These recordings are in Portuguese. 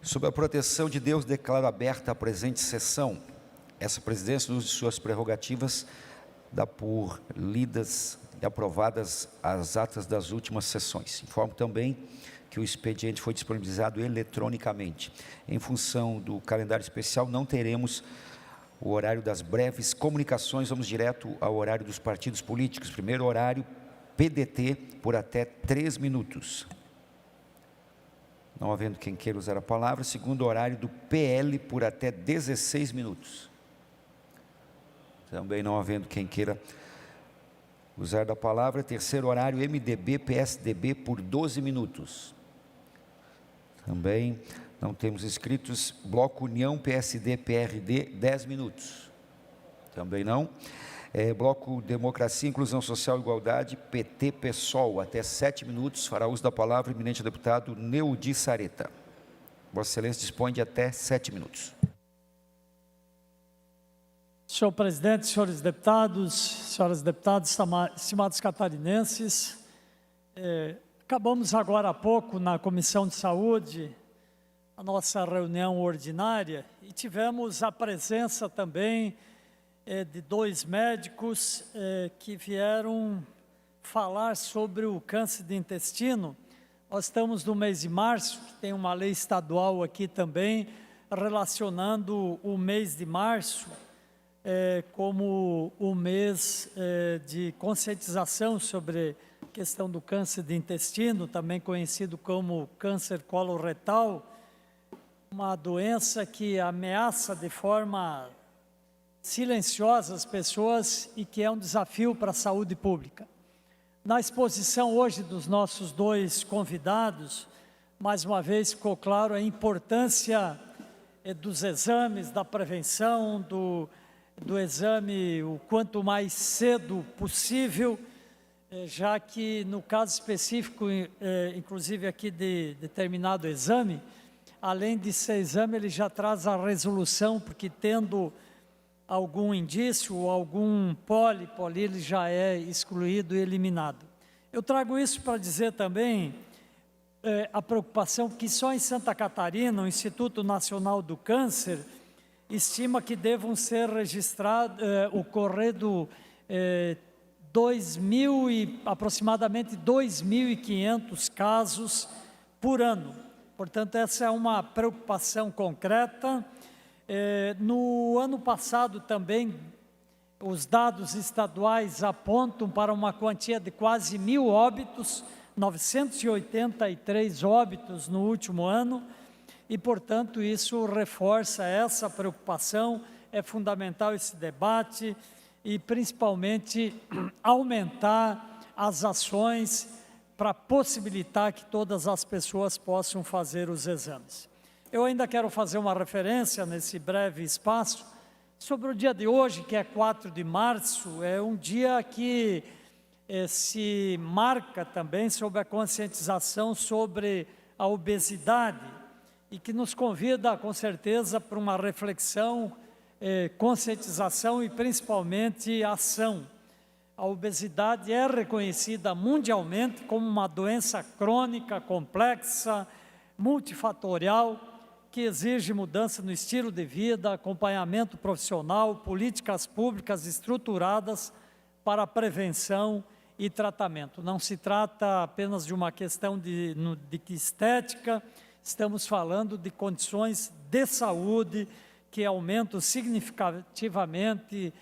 Sob a proteção de Deus, declaro aberta a presente sessão. Essa presidência, no uso de suas prerrogativas, dá por lidas e aprovadas as atas das últimas sessões. Informo também que o expediente foi disponibilizado eletronicamente. Em função do calendário especial, não teremos o horário das breves comunicações, vamos direto ao horário dos partidos políticos. Primeiro horário, PDT, por até 3 minutos. Não havendo quem queira usar a palavra. Segundo horário do PL, por até 16 minutos. Também não havendo quem queira usar da palavra. Terceiro horário, MDB, PSDB, por 12 minutos. Também não temos inscritos. Bloco União, PSD, PRD, 10 minutos. Também não. Bloco Democracia, Inclusão Social e Igualdade, PT, PSOL, até 7 minutos. Fará uso da palavra o eminente deputado Neudi Sareta. Vossa Excelência dispõe de até 7 minutos. Senhor presidente, senhores deputados, senhoras deputadas, estimados catarinenses, acabamos agora há pouco na Comissão de Saúde a nossa reunião ordinária e tivemos a presença também de 2 médicos que vieram falar sobre o câncer de intestino. Nós estamos no mês de março, que tem uma lei estadual aqui também, relacionando o mês de março como o mês de conscientização sobre a questão do câncer de intestino, também conhecido como câncer coloretal, uma doença que ameaça de forma silenciosa as pessoas e que é um desafio para a saúde pública. Na exposição hoje dos nossos 2 convidados, mais uma vez ficou claro a importância dos exames, da prevenção, do exame o quanto mais cedo possível, já que no caso específico, inclusive aqui de determinado exame, além de ser exame, ele já traz a resolução, porque tendo algum indício ou algum pólipo ali, ele já é excluído e eliminado. Eu trago isso para dizer também a preocupação que só em Santa Catarina, o Instituto Nacional do Câncer estima que devam ser registrados, ocorrido aproximadamente 2.500 casos por ano. Portanto, essa é uma preocupação concreta. No ano passado também, os dados estaduais apontam para uma quantia de quase 1.000 óbitos, 983 óbitos no último ano, e, portanto, isso reforça essa preocupação. É fundamental esse debate e, principalmente, aumentar as ações para possibilitar que todas as pessoas possam fazer os exames. Eu ainda quero fazer uma referência nesse breve espaço sobre o dia de hoje, que é 4 de março, é um dia que se marca também sobre a conscientização sobre a obesidade e que nos convida, com certeza, para uma reflexão, conscientização e, principalmente, ação. A obesidade é reconhecida mundialmente como uma doença crônica, complexa, multifatorial, que exige mudança no estilo de vida, acompanhamento profissional, políticas públicas estruturadas para prevenção e tratamento. Não se trata apenas de uma questão de estética, estamos falando de condições de saúde que aumentam significativamente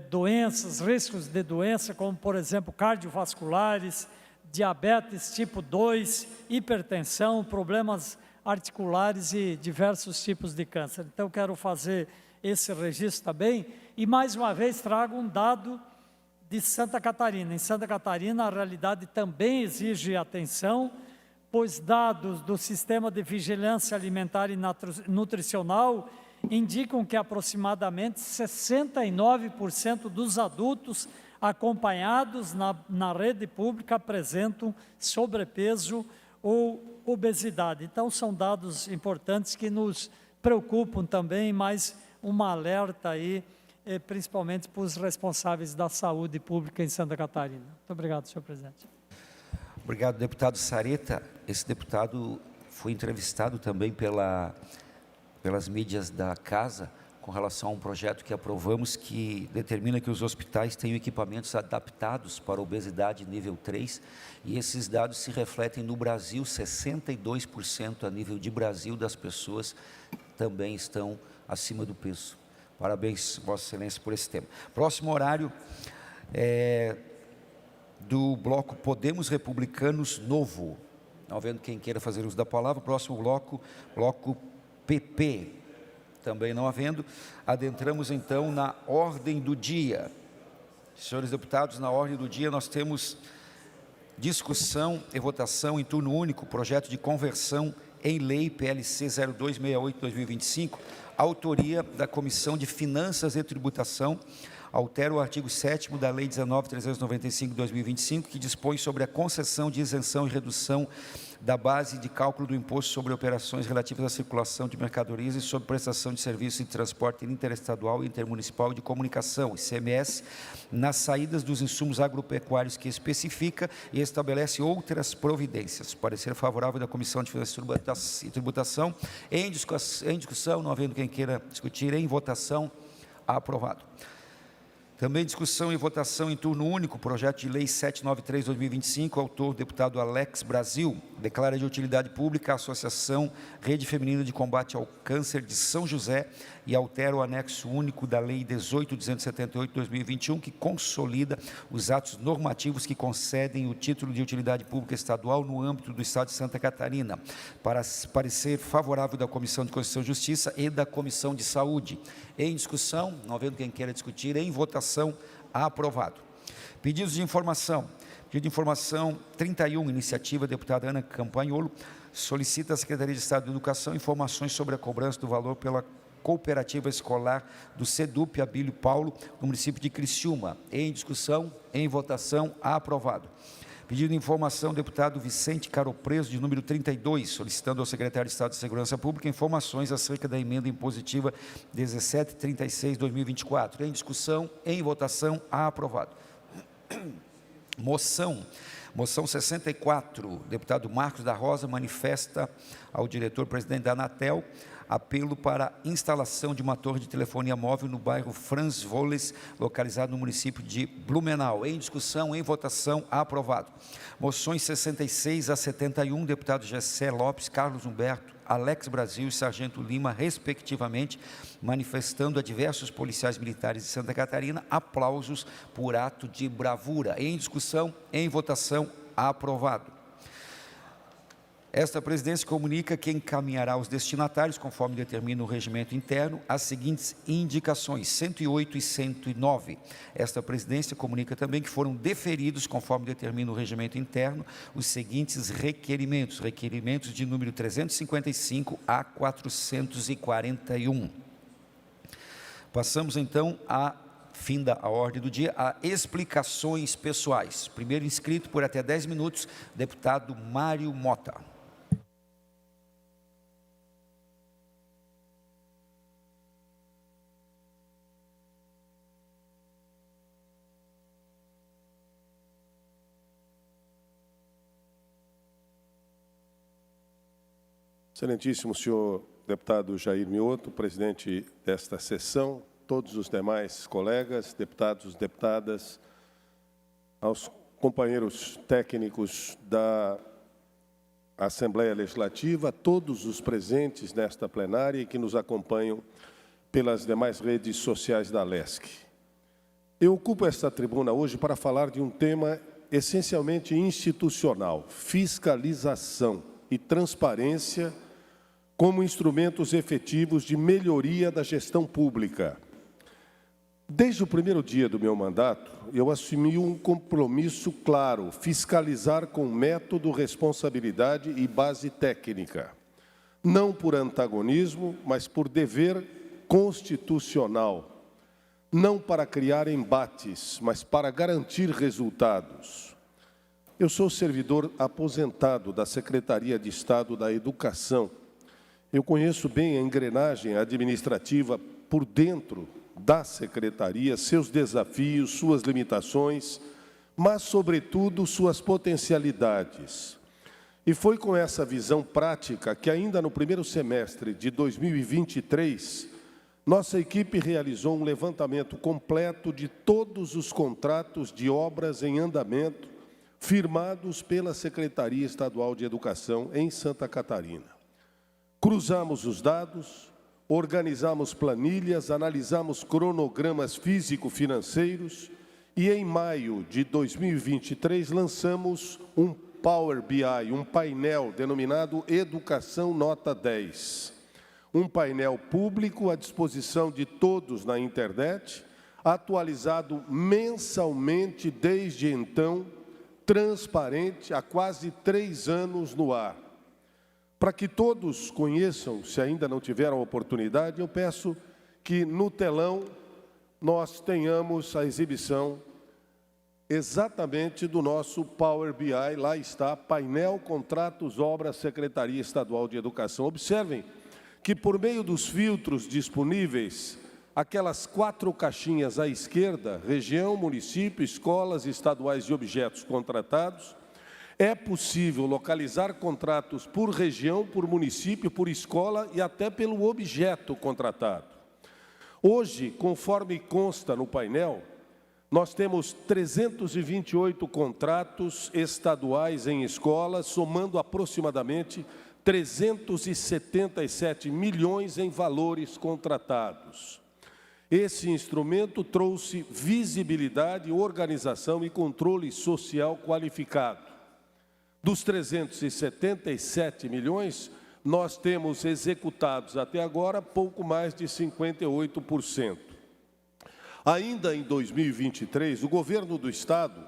doenças, riscos de doença, como, por exemplo, cardiovasculares, diabetes tipo 2, hipertensão, problemas articulares e diversos tipos de câncer. Então, quero fazer esse registro também e, mais uma vez, trago um dado de Santa Catarina. Em Santa Catarina, a realidade também exige atenção, pois dados do Sistema de Vigilância Alimentar e Nutricional indicam que aproximadamente 69% dos adultos acompanhados na rede pública apresentam sobrepeso ou obesidade. Então, são dados importantes que nos preocupam também, mas uma alerta aí, principalmente para os responsáveis da saúde pública em Santa Catarina. Muito obrigado, senhor presidente. Obrigado, deputado Sareta. Esse deputado fui entrevistado também pelas mídias da casa com relação a um projeto que aprovamos que determina que os hospitais tenham equipamentos adaptados para obesidade nível 3, e esses dados se refletem no Brasil. 62% a nível de Brasil das pessoas também estão acima do peso. Parabéns, Vossa Excelência, por esse tema. Próximo horário é do bloco Podemos Republicanos Novo. Não havendo quem queira fazer uso da palavra. Próximo bloco, bloco PP. Também não havendo. Adentramos então na ordem do dia. Senhores deputados, na ordem do dia nós temos discussão e votação em turno único, projeto de conversão em lei PLC 0268/2025, autoria da Comissão de Finanças e Tributação, altera o artigo 7º da Lei 19.395/2025, que dispõe sobre a concessão de isenção e redução da base de cálculo do imposto sobre operações relativas à circulação de mercadorias e sobre prestação de serviços de transporte interestadual e intermunicipal de comunicação, ICMS, nas saídas dos insumos agropecuários, que especifica e estabelece outras providências. Parecer favorável da Comissão de Finanças e Tributação. Em discussão, não havendo quem queira discutir, em votação, aprovado. Também discussão e votação em turno único, projeto de lei 793/2025, autor deputado Alex Brasil, declara de utilidade pública a Associação Rede Feminina de Combate ao Câncer de São José e altera o anexo único da lei 18.278/2021, que consolida os atos normativos que concedem o título de utilidade pública estadual no âmbito do Estado de Santa Catarina. Para parecer favorável da Comissão de Constituição e Justiça e da Comissão de Saúde. Em discussão, não havendo quem queira discutir, em votação, aprovado. Pedidos de informação. Pedido de informação 31, iniciativa deputada Ana Campanholo, solicita à Secretaria de Estado de Educação informações sobre a cobrança do valor pela cooperativa escolar do CEDUP Abílio Paulo, no município de Criciúma. Em discussão, em votação, aprovado. Pedido de informação, deputado Vicente Caropreso, de número 32, solicitando ao secretário de Estado de Segurança Pública informações acerca da emenda impositiva 1736/2024. Em discussão, em votação, aprovado. Moção 64, deputado Marcos da Rosa, manifesta ao diretor-presidente da Anatel apelo para instalação de uma torre de telefonia móvel no bairro Franz Wolles, localizado no município de Blumenau. Em discussão, em votação, aprovado. Moções 66 a 71, deputados Gessé Lopes, Carlos Humberto, Alex Brasil e Sargento Lima, respectivamente, manifestando a diversos policiais militares de Santa Catarina aplausos por ato de bravura. Em discussão, em votação, aprovado. Esta presidência comunica que encaminhará aos destinatários, conforme determina o regimento interno, as seguintes indicações, 108 e 109. Esta presidência comunica também que foram deferidos, conforme determina o regimento interno, os seguintes requerimentos. Requerimentos de número 355 a 441. Passamos, então, fim da ordem do dia, a explicações pessoais. Primeiro inscrito por até 10 minutos, deputado Mário Mota. Excelentíssimo senhor deputado Jair Mioto, presidente desta sessão, todos os demais colegas, deputados, deputadas, aos companheiros técnicos da Assembleia Legislativa, todos os presentes nesta plenária e que nos acompanham pelas demais redes sociais da LESC. Eu ocupo esta tribuna hoje para falar de um tema essencialmente institucional, fiscalização e transparência como instrumentos efetivos de melhoria da gestão pública. Desde o primeiro dia do meu mandato, eu assumi um compromisso claro, fiscalizar com método, responsabilidade e base técnica. Não por antagonismo, mas por dever constitucional. Não para criar embates, mas para garantir resultados. Eu sou servidor aposentado da Secretaria de Estado da Educação. Eu conheço bem a engrenagem administrativa por dentro da Secretaria, seus desafios, suas limitações, mas, sobretudo, suas potencialidades. E foi com essa visão prática que ainda no primeiro semestre de 2023, nossa equipe realizou um levantamento completo de todos os contratos de obras em andamento firmados pela Secretaria Estadual de Educação em Santa Catarina. Cruzamos os dados, organizamos planilhas, analisamos cronogramas físico-financeiros e, em maio de 2023, lançamos um Power BI, um painel denominado Educação Nota 10. Um painel público à disposição de todos na internet, atualizado mensalmente desde então, transparente, há quase 3 anos no ar. Para que todos conheçam, se ainda não tiveram oportunidade, eu peço que no telão nós tenhamos a exibição exatamente do nosso Power BI. Lá está, painel, contratos, obras, Secretaria Estadual de Educação. Observem que por meio dos filtros disponíveis, aquelas 4 caixinhas à esquerda, região, município, escolas estaduais de objetos contratados, é possível localizar contratos por região, por município, por escola e até pelo objeto contratado. Hoje, conforme consta no painel, nós temos 328 contratos estaduais em escolas, somando aproximadamente 377 milhões em valores contratados. Esse instrumento trouxe visibilidade, organização e controle social qualificado. Dos 377 milhões, nós temos executados até agora pouco mais de 58%. Ainda em 2023, o Governo do Estado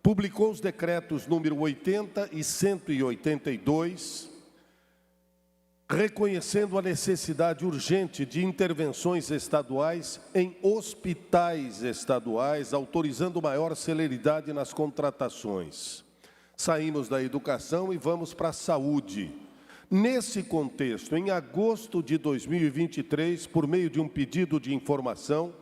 publicou os decretos número 80 e 182, reconhecendo a necessidade urgente de intervenções estaduais em hospitais estaduais, autorizando maior celeridade nas contratações. Saímos da educação e vamos para a saúde. Nesse contexto, em agosto de 2023, por meio de um pedido de informação,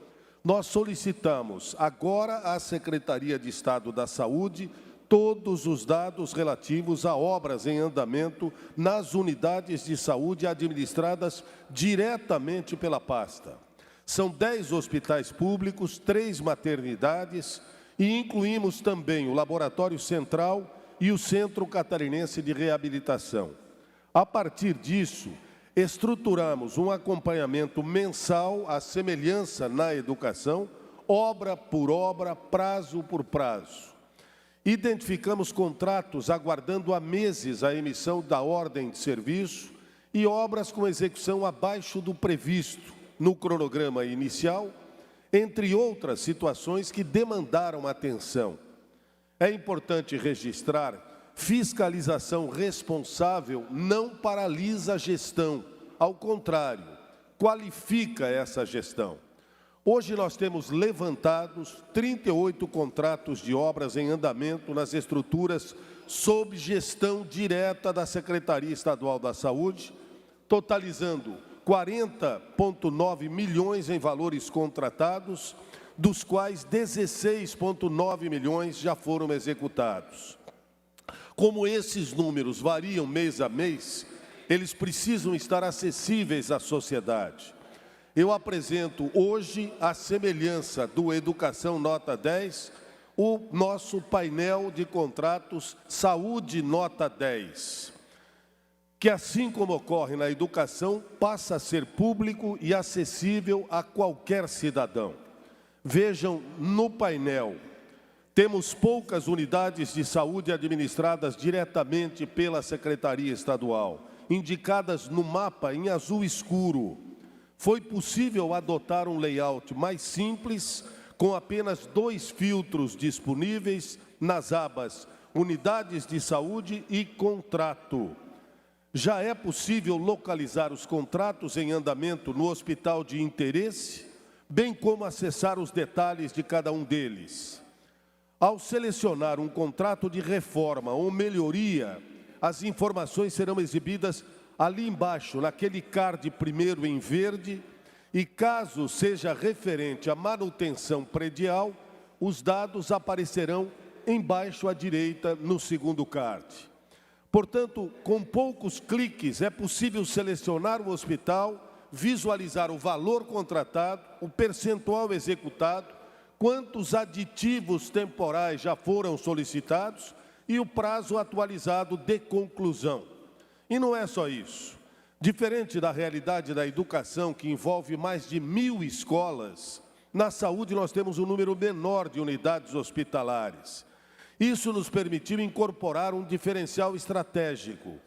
nós solicitamos agora à Secretaria de Estado da Saúde todos os dados relativos a obras em andamento nas unidades de saúde administradas diretamente pela pasta. São 10 hospitais públicos, 3 maternidades e incluímos também o Laboratório Central e o Centro Catarinense de Reabilitação. A partir disso, estruturamos um acompanhamento mensal à semelhança na educação, obra por obra, prazo por prazo. Identificamos contratos aguardando há meses a emissão da ordem de serviço e obras com execução abaixo do previsto no cronograma inicial, entre outras situações que demandaram atenção. É importante registrar: fiscalização responsável não paralisa a gestão, ao contrário, qualifica essa gestão. Hoje nós temos levantados 38 contratos de obras em andamento nas estruturas sob gestão direta da Secretaria Estadual da Saúde, totalizando 40,9 milhões em valores contratados, dos quais 16,9 milhões já foram executados. Como esses números variam mês a mês, eles precisam estar acessíveis à sociedade. Eu apresento hoje, à semelhança do Educação Nota 10, o nosso painel de contratos Saúde Nota 10, que, assim como ocorre na educação, passa a ser público e acessível a qualquer cidadão. Vejam no painel, temos poucas unidades de saúde administradas diretamente pela Secretaria Estadual, indicadas no mapa em azul escuro. Foi possível adotar um layout mais simples, com apenas 2 filtros disponíveis nas abas Unidades de Saúde e Contrato. Já é possível localizar os contratos em andamento no hospital de interesse, bem como acessar os detalhes de cada um deles. Ao selecionar um contrato de reforma ou melhoria, as informações serão exibidas ali embaixo, naquele card primeiro em verde, e caso seja referente à manutenção predial, os dados aparecerão embaixo à direita no segundo card. Portanto, com poucos cliques é possível selecionar o hospital, visualizar o valor contratado, o percentual executado, quantos aditivos temporais já foram solicitados e o prazo atualizado de conclusão. E não é só isso. Diferente da realidade da educação, que envolve mais de 1.000 escolas, na saúde nós temos um número menor de unidades hospitalares. Isso nos permitiu incorporar um diferencial estratégico: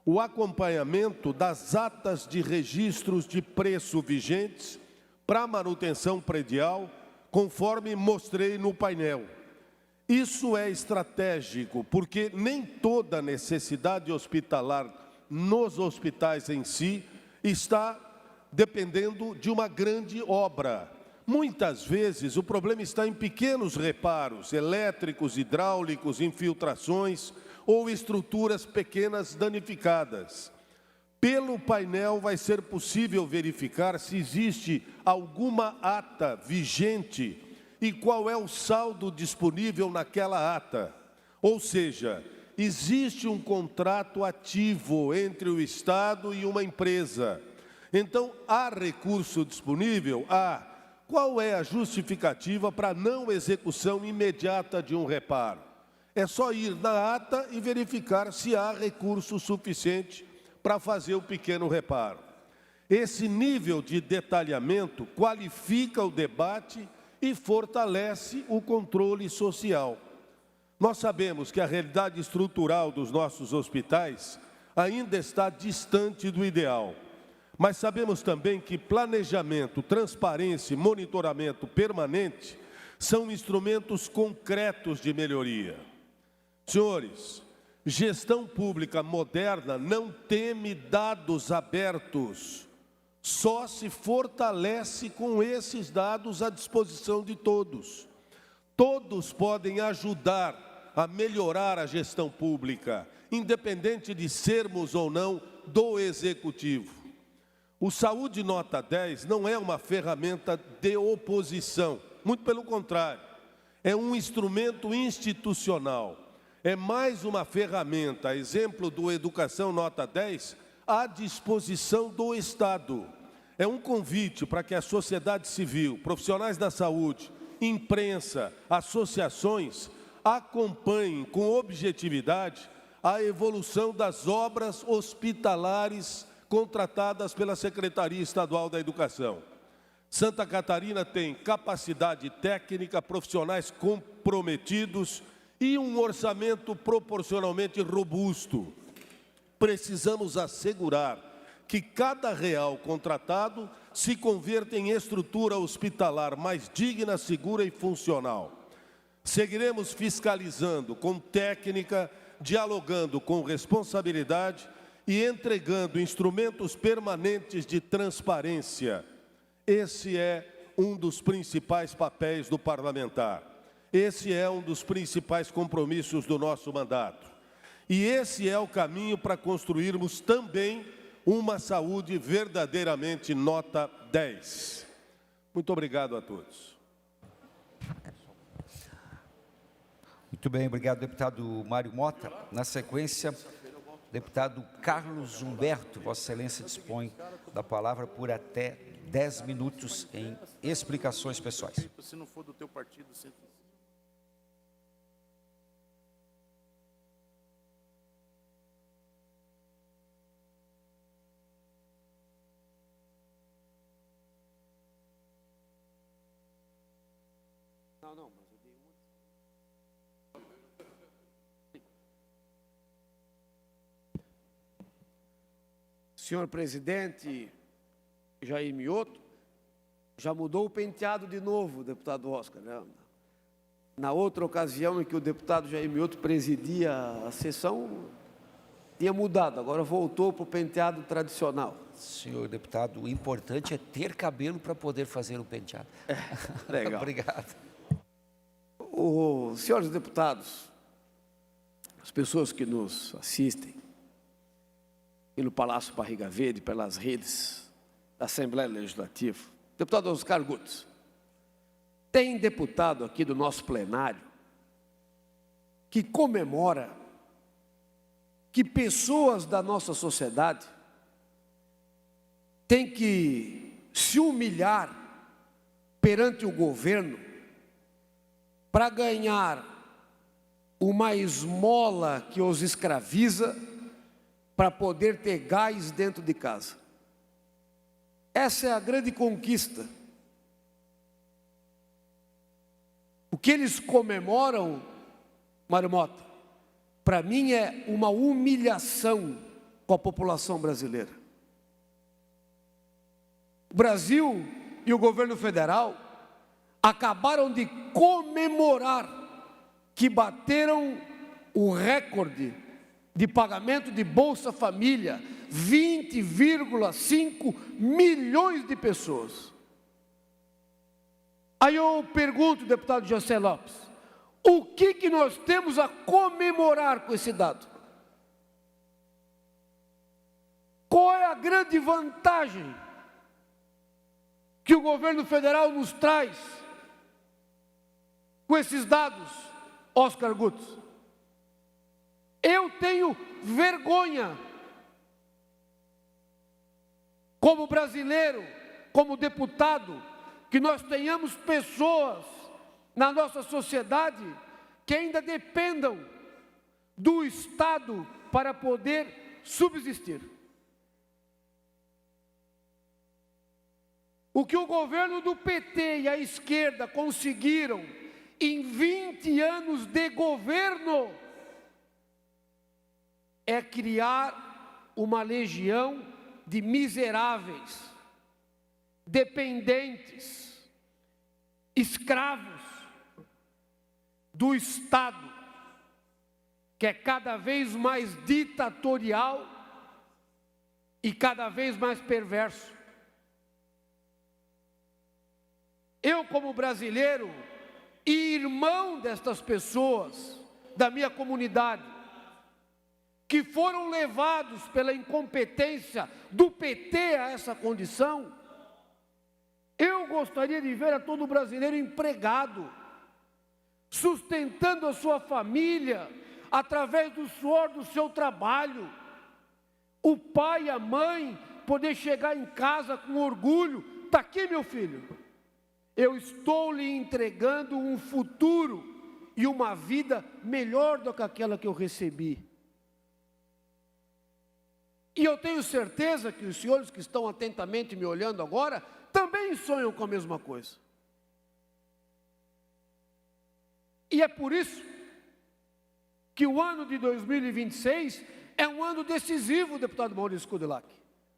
o acompanhamento das atas de registros de preço vigentes para manutenção predial, conforme mostrei no painel. Isso é estratégico, porque nem toda necessidade hospitalar nos hospitais em si está dependendo de uma grande obra. Muitas vezes o problema está em pequenos reparos, elétricos, hidráulicos, infiltrações ou estruturas pequenas danificadas. Pelo painel vai ser possível verificar se existe alguma ata vigente e qual é o saldo disponível naquela ata. Ou seja, existe um contrato ativo entre o Estado e uma empresa. Então, há recurso disponível? Há. Qual é a justificativa para a não execução imediata de um reparo? É só ir na ata e verificar se há recurso suficiente para fazer o pequeno reparo. Esse nível de detalhamento qualifica o debate e fortalece o controle social. Nós sabemos que a realidade estrutural dos nossos hospitais ainda está distante do ideal. Mas sabemos também que planejamento, transparência e monitoramento permanente são instrumentos concretos de melhoria. Senhores, gestão pública moderna não teme dados abertos, só se fortalece com esses dados à disposição de todos. Todos podem ajudar a melhorar a gestão pública, independente de sermos ou não do Executivo. O Saúde Nota 10 não é uma ferramenta de oposição, muito pelo contrário, é um instrumento institucional, é mais uma ferramenta, exemplo do Educação Nota 10, à disposição do Estado. É um convite para que a sociedade civil, profissionais da saúde, imprensa, associações, acompanhem com objetividade a evolução das obras hospitalares contratadas pela Secretaria Estadual da Educação. Santa Catarina tem capacidade técnica, profissionais comprometidos e um orçamento proporcionalmente robusto. Precisamos assegurar que cada real contratado se converta em estrutura hospitalar mais digna, segura e funcional. Seguiremos fiscalizando com técnica, dialogando com responsabilidade e entregando instrumentos permanentes de transparência. Esse é um dos principais papéis do parlamentar. Esse é um dos principais compromissos do nosso mandato. E esse é o caminho para construirmos também uma saúde verdadeiramente nota 10. Muito obrigado a todos. Muito bem, obrigado, deputado Mário Mota. Na sequência, deputado Carlos Humberto, Vossa Excelência dispõe da palavra por até 10 minutos em explicações pessoais. Se não for do teu partido, Não, mas eu dei Senhor presidente Jair Mioto, já mudou o penteado de novo, deputado Oscar, né? Na outra ocasião em que o deputado Jair Mioto presidia a sessão, tinha mudado, agora voltou para o penteado tradicional. Senhor deputado, o importante é ter cabelo para poder fazer o penteado. Legal. Obrigado. Os senhores deputados, as pessoas que nos assistem, e no Palácio Barriga Verde, pelas redes da Assembleia Legislativa, deputado Oscar Guts, tem deputado aqui do nosso plenário que comemora que pessoas da nossa sociedade têm que se humilhar perante o governo para ganhar uma esmola que os escraviza para poder ter gás dentro de casa. Essa é a grande conquista. O que eles comemoram, Mário Mota, para mim é uma humilhação com a população brasileira. O Brasil e o governo federal acabaram de comemorar que bateram o recorde de pagamento de Bolsa Família, 20,5 milhões de pessoas. Aí eu pergunto, deputado José Lopes, o que nós temos a comemorar com esse dado? Qual é a grande vantagem que o governo federal nos traz com esses dados, Oscar Guts? Eu tenho vergonha, como brasileiro, como deputado, que nós tenhamos pessoas na nossa sociedade que ainda dependam do Estado para poder subsistir. O que o governo do PT e a esquerda conseguiram em 20 anos de governo é criar uma legião de miseráveis, dependentes, escravos do Estado, que é cada vez mais ditatorial e cada vez mais perverso. Eu, como brasileiro e irmão destas pessoas da minha comunidade, que foram levados pela incompetência do PT a essa condição, eu gostaria de ver a todo brasileiro empregado, sustentando a sua família através do suor do seu trabalho. O pai e a mãe poder chegar em casa com orgulho: está aqui, meu filho, eu estou lhe entregando um futuro e uma vida melhor do que aquela que eu recebi. E eu tenho certeza que os senhores que estão atentamente me olhando agora também sonham com a mesma coisa. E é por isso que o ano de 2026 é um ano decisivo, deputado Maurício Coudellac,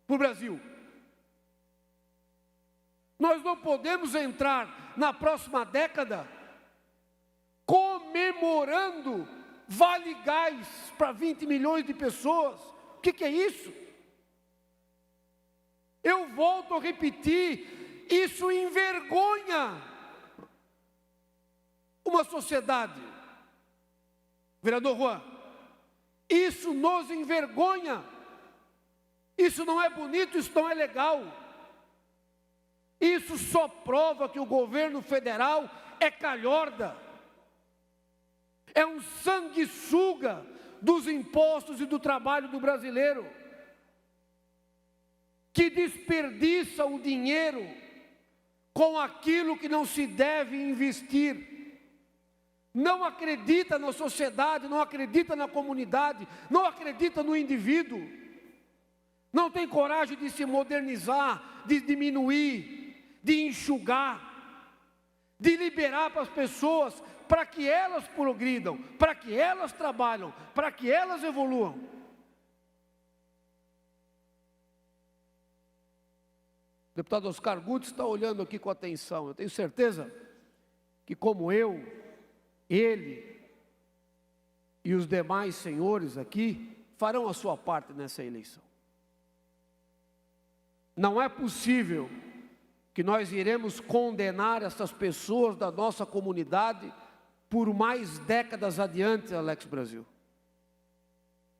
para o Brasil. Nós não podemos entrar na próxima década comemorando Vale Gás para 20 milhões de pessoas. O que é isso? Eu volto a repetir, isso envergonha uma sociedade. Vereador Juan, isso nos envergonha. Isso não é bonito, isso não é legal. Isso só prova que o governo federal é calhorda, é um sanguessuga dos impostos e do trabalho do brasileiro, que desperdiça o dinheiro com aquilo que não se deve investir, não acredita na sociedade, não acredita na comunidade, não acredita no indivíduo, não tem coragem de se modernizar, de diminuir, de enxugar, de liberar para as pessoas, para que elas progridam, para que elas trabalhem, para que elas evoluam. O deputado Oscar Guts está olhando aqui com atenção. Eu tenho certeza que, como eu, ele e os demais senhores aqui farão a sua parte nessa eleição. Não é possível que nós iremos condenar essas pessoas da nossa comunidade por mais décadas adiante, Alex Brasil.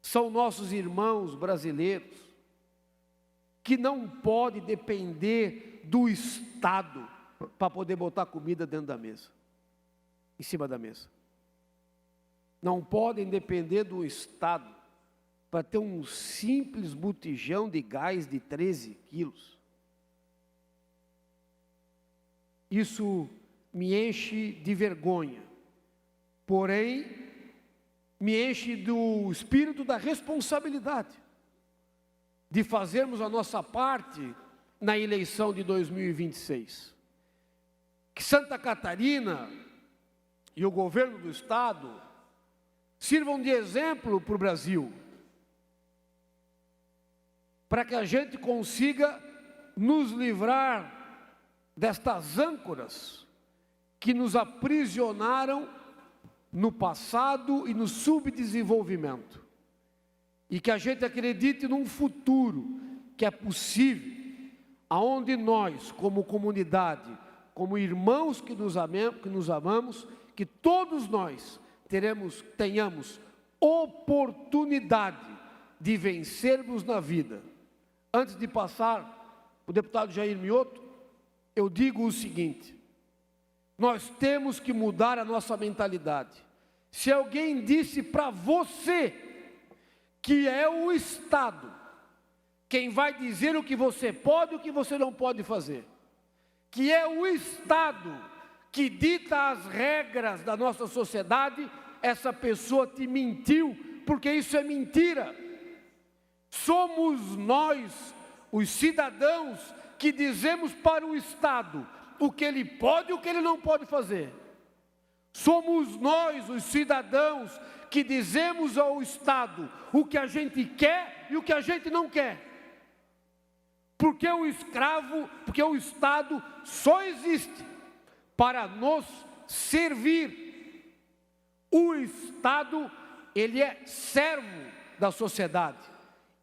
São nossos irmãos brasileiros que não podem depender do Estado para poder botar comida dentro da mesa, em cima da mesa. Não podem depender do Estado para ter um simples botijão de gás de 13 quilos. Isso me enche de vergonha, porém, me enche do espírito da responsabilidade de fazermos a nossa parte na eleição de 2026. Que Santa Catarina e o governo do Estado sirvam de exemplo para o Brasil, para que a gente consiga nos livrar destas âncoras que nos aprisionaram no passado e no subdesenvolvimento. E que a gente acredite num futuro que é possível, aonde nós, como comunidade, como irmãos que nos amamos, que todos nós tenhamos oportunidade de vencermos na vida. Antes de passar o deputado Jair Mioto, eu digo o seguinte: nós temos que mudar a nossa mentalidade. Se alguém disse para você que é o Estado quem vai dizer o que você pode e o que você não pode fazer, que é o Estado que dita as regras da nossa sociedade, essa pessoa te mentiu, porque isso é mentira. Somos nós, os cidadãos, que dizemos para o Estado o que ele pode e o que ele não pode fazer. Somos nós, os cidadãos, que dizemos ao Estado o que a gente quer e o que a gente não quer. Porque o Estado só existe para nos servir. O Estado, ele é servo da sociedade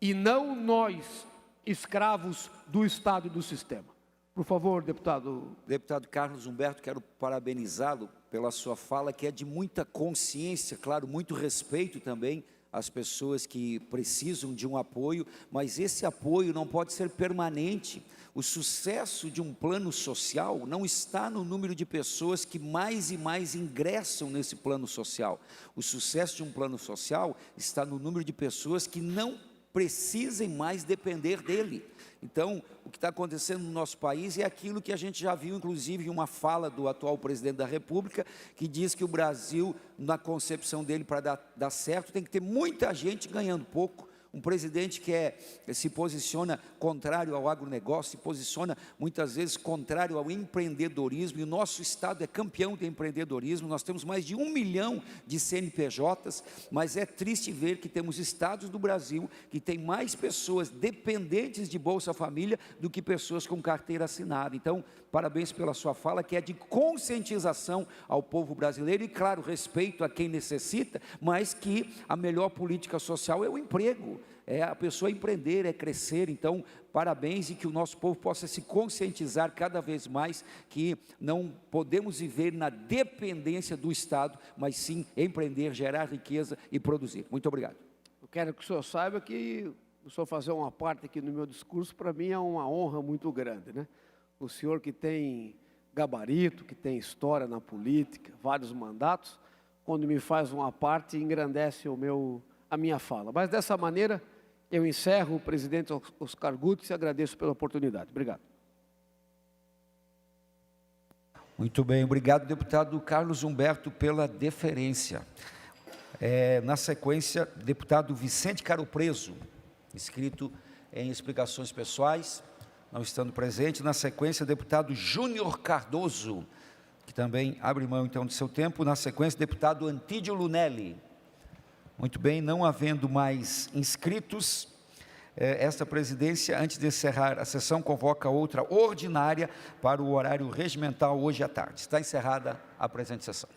e não nós, escravos do Estado e do sistema. Por favor, deputado. Deputado Carlos Humberto, quero parabenizá-lo pela sua fala, que é de muita consciência, claro, muito respeito também às pessoas que precisam de um apoio, mas esse apoio não pode ser permanente. O sucesso de um plano social não está no número de pessoas que mais e mais ingressam nesse plano social. O sucesso de um plano social está no número de pessoas que não precisem mais depender dele. Então, o que está acontecendo no nosso país é aquilo que a gente já viu, inclusive, em uma fala do atual presidente da República, que diz que o Brasil, na concepção dele, para dar certo, tem que ter muita gente ganhando pouco. Um presidente que se posiciona contrário ao agronegócio, se posiciona muitas vezes contrário ao empreendedorismo, e o nosso Estado é campeão de empreendedorismo. Nós temos mais de 1 milhão de CNPJs, mas é triste ver que temos estados do Brasil que tem mais pessoas dependentes de Bolsa Família do que pessoas com carteira assinada. Então, parabéns pela sua fala, que é de conscientização ao povo brasileiro e, claro, respeito a quem necessita, mas que a melhor política social é o emprego, é a pessoa empreender, é crescer. Então, parabéns, e que o nosso povo possa se conscientizar cada vez mais que não podemos viver na dependência do Estado, mas sim empreender, gerar riqueza e produzir. Muito obrigado. Eu quero que o senhor saiba que o senhor fazer uma parte aqui no meu discurso, para mim é uma honra muito grande, né? O senhor que tem gabarito, que tem história na política, vários mandatos, quando me faz uma parte, engrandece a minha fala. Mas dessa maneira, eu encerro, o presidente Oscar Gutz, e agradeço pela oportunidade. Obrigado. Muito bem, obrigado, deputado Carlos Humberto, pela deferência. Na sequência, deputado Vicente Caro Preso, inscrito em explicações pessoais, não estando presente. Na sequência, deputado Júnior Cardoso, que também abre mão então de seu tempo. Na sequência, deputado Antídio Lunelli. Muito bem, não havendo mais inscritos, esta presidência, antes de encerrar a sessão, convoca outra ordinária para o horário regimental hoje à tarde. Está encerrada a presente sessão.